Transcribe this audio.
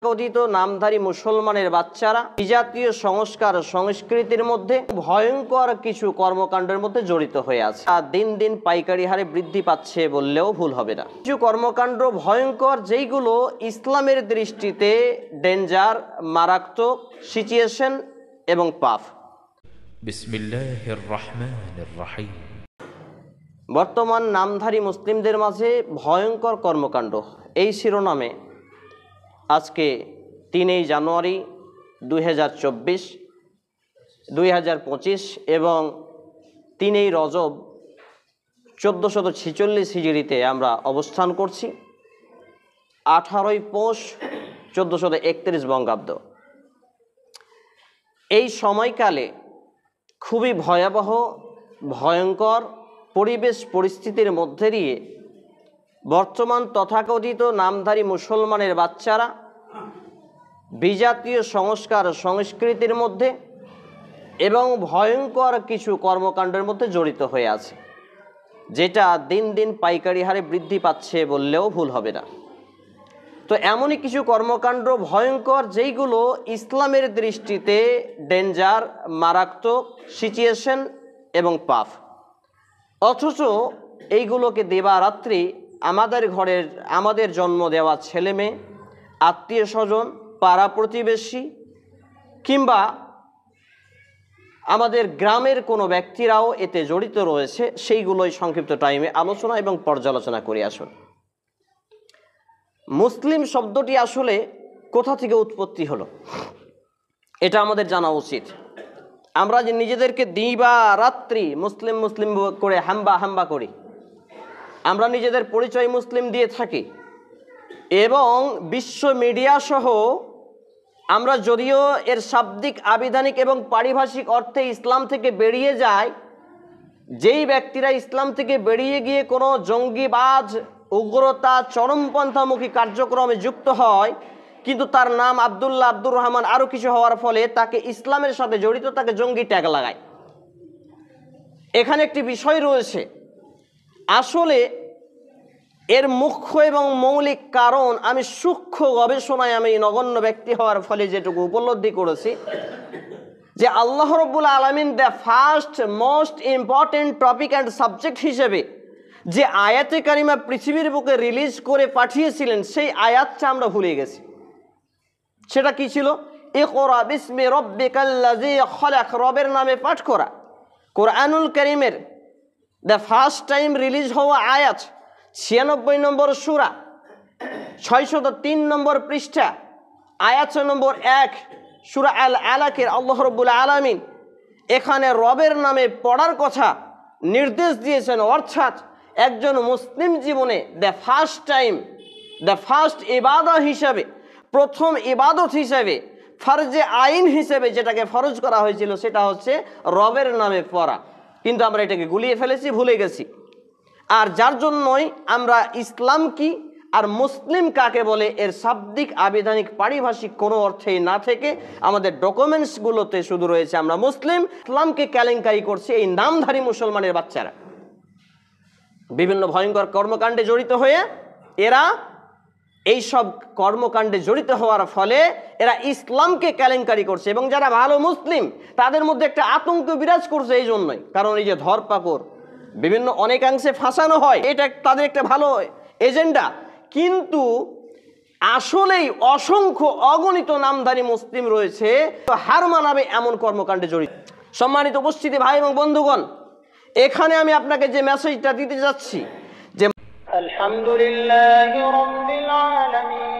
কথিত নামধারী মুসলমানের বাচ্চারা বিজাতীয় সংস্কার সংস্কৃতির মধ্যে ভয়ঙ্কর কিছু কর্মকাণ্ডের মধ্যে জড়িত হয়ে আছে। দিন দিন পাইকারি হারে বৃদ্ধি পাচ্ছে বললেও ভুল হবে না। কিছু কর্মকাণ্ড ভয়ঙ্কর, যেইগুলো ইসলামের দৃষ্টিতে ডেঞ্জার, মারাত্মক, সিচুয়েশন এবং পাপ। বিসমিল্লাহির রহমানির রহিম। বর্তমান নামধারী মুসলিমদের মাঝে ভয়ঙ্কর কর্মকাণ্ড, এই শিরোনামে আজকে 3 জানুয়ারি 2024, 2025 এবং 3 রজব 1446 হিজরিতে আমরা অবস্থান করছি। 18 পৌষ 1431 বঙ্গাব্দ। এই সময়কালে খুবই ভয়াবহ, ভয়ঙ্কর পরিবেশ পরিস্থিতির মধ্যে দিয়ে বর্তমান তথাকথিত নামধারী মুসলমানের বাচ্চারা বিজাতীয় সংস্কার সংস্কৃতির মধ্যে এবং ভয়ঙ্কর কিছু কর্মকাণ্ডের মধ্যে জড়িত হয়ে আছে, যেটা দিন দিন পাইকারি হারে বৃদ্ধি পাচ্ছে বললেও ভুল হবে না। তো এমনই কিছু কর্মকাণ্ড ভয়ঙ্কর, যেইগুলো ইসলামের দৃষ্টিতে ডেঞ্জার, মারাত্মক, সিচুয়েশন এবং পাপ। অথচ এইগুলোকে দিবারাত্রি আমাদের ঘরের, আমাদের জন্ম দেওয়া ছেলে মেয়ে, আত্মীয় স্বজন, পাড়া প্রতিবেশী কিংবা আমাদের গ্রামের কোনো ব্যক্তিরাও এতে জড়িত রয়েছে। সেইগুলোই সংক্ষিপ্ত টাইমে আলোচনা এবং পর্যালোচনা করে আসুন। মুসলিম শব্দটি আসলে কোথা থেকে উৎপত্তি হলো, এটা আমাদের জানা উচিত। আমরা যে নিজেদেরকে দিবারাত্রি মুসলিম মুসলিম করে হাম্বা করি, আমরা নিজেদের পরিচয় মুসলিম দিয়ে থাকি এবং বিশ্ব মিডিয়া সহ আমরা যদিও এর শাব্দিক, আবিধানিক এবং পারিভাষিক অর্থে ইসলাম থেকে বেরিয়ে যায়, যেই ব্যক্তিরা ইসলাম থেকে বেরিয়ে গিয়ে কোনো জঙ্গিবাজ, উগ্রতা, চরমপন্থামুখী কার্যক্রমে যুক্ত হয়, কিন্তু তার নাম আবদুল্লাহ, আব্দুর রহমান আরও কিছু হওয়ার ফলে তাকে ইসলামের সাথে জড়িত, তাকে জঙ্গি ট্যাগ লাগায়। এখানে একটি বিষয় রয়েছে, আসলে এর মুখ্য এবং মৌলিক কারণ আমি সূক্ষ্ম গবেষণায়, আমি নগণ্য ব্যক্তি হওয়ার ফলে যেটুকু উপলব্ধি করেছি, যে আল্লাহ রাব্বুল আলামিন the first most important topic and subject হিসেবে যে আয়াতে কারিমা পৃথিবীর বুকে রিলিজ করে পাঠিয়েছিলেন, সেই আয়াতটা আমরা ভুলে গেছি। সেটা কি ছিল? ইকরা বিসমি রাব্বিকাল্লাযী খলাক, রবের নামে পাঠ করা। কোরআনুল কারীমের দ্য ফার্স্ট টাইম রিলিজ হওয়া আয়াত, 96 নম্বর সূরা, 603 নম্বর পৃষ্ঠা, আয়াত নম্বর 1, সূরা আল আলাকের আল্লাহ রাব্বুল আলামিন এখানে রবের নামে পড়ার কথা নির্দেশ দিয়েছেন। অর্থাৎ একজন মুসলিম জীবনে the first time, the first ইবাদত হিসাবে, প্রথম ইবাদত হিসাবে, ফরজে আইন হিসেবে যেটাকে ফরজ করা হয়েছিল, সেটা হচ্ছে রবের নামে পড়া। কিন্তু আমরা এটাকে গুলিয়ে ফেলেছি, ভুলে গেছি। আর যার জন্যই আমরা ইসলাম কি আর মুসলিম কাকে বলে এর শাব্দিক, আবিধানিক, পারিভাষিক কোনো অর্থেই না থেকে আমাদের ডকুমেন্টসগুলোতে শুধু রয়েছে আমরা মুসলিম। ইসলামকে কেলেঙ্কারি করছে এই নামধারী মুসলমানের বাচ্চারা। বিভিন্ন ভয়ঙ্কর কর্মকাণ্ডে জড়িত হয়ে এরা, এই সব কর্মকাণ্ডে জড়িত হওয়ার ফলে এরা ইসলামকে কেলেঙ্কারি করছে। এবং যারা ভালো মুসলিম, তাদের মধ্যে একটা আতঙ্ক বিরাজ করছে এই জন্যই। কারণ এই যে ধরপাকড়, বিভিন্ন অনেকাংশে ফাঁসানো হয়, এটা তাদের একটা ভালো এজেন্ডা। কিন্তু আসলেই অসংখ্য অগণিত নামধারী মুসলিম রয়েছে হার মানাবে এমন কর্মকাণ্ডে জড়িত। সম্মানিত উপস্থিতি ভাই এবং বন্ধুগণ, এখানে আমি আপনাকে যে মেসেজটা দিতে যাচ্ছি, যে আলহামদুলিল্লাহি রাব্বিল আলামিন।